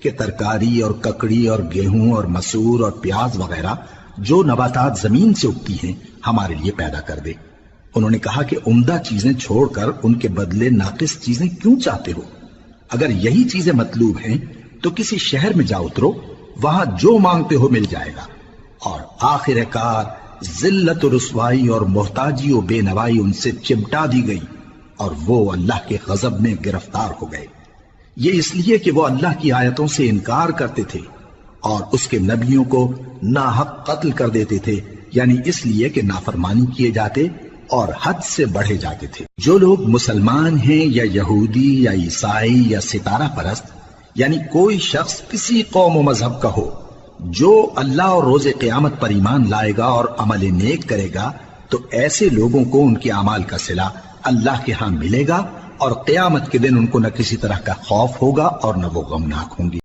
کہ ترکاری اور ککڑی اور گیہوں اور مسور اور پیاز وغیرہ جو نباتات زمین سے اگتی ہیں ہمارے لیے پیدا کر دے۔ انہوں نے کہا کہ عمدہ چیزیں چھوڑ کر ان کے بدلے ناقص چیزیں کیوں چاہتے ہو؟ اگر یہی چیزیں مطلوب ہیں تو کسی شہر میں جا اترو، وہاں جو مانگتے ہو مل جائے گا۔ اور آخر کار ذلت و رسوائی اور محتاجی و بے نوائی ان سے چمٹا دی گئی اور وہ اللہ کے غضب میں گرفتار ہو گئے۔ یہ اس لیے کہ وہ اللہ کی آیتوں سے انکار کرتے تھے اور اس کے نبیوں کو ناحق قتل کر دیتے تھے، یعنی اس لیے کہ نافرمانی کیے جاتے اور حد سے بڑھے جاتے تھے۔ جو لوگ مسلمان ہیں یا یہودی یا عیسائی یا ستارہ پرست، یعنی کوئی شخص کسی قوم و مذہب کا ہو، جو اللہ اور روز قیامت پر ایمان لائے گا اور عمل نیک کرے گا تو ایسے لوگوں کو ان کے اعمال کا صلہ اللہ کے ہاں ملے گا، اور قیامت کے دن ان کو نہ کسی طرح کا خوف ہوگا اور نہ وہ غمناک ہوں گے۔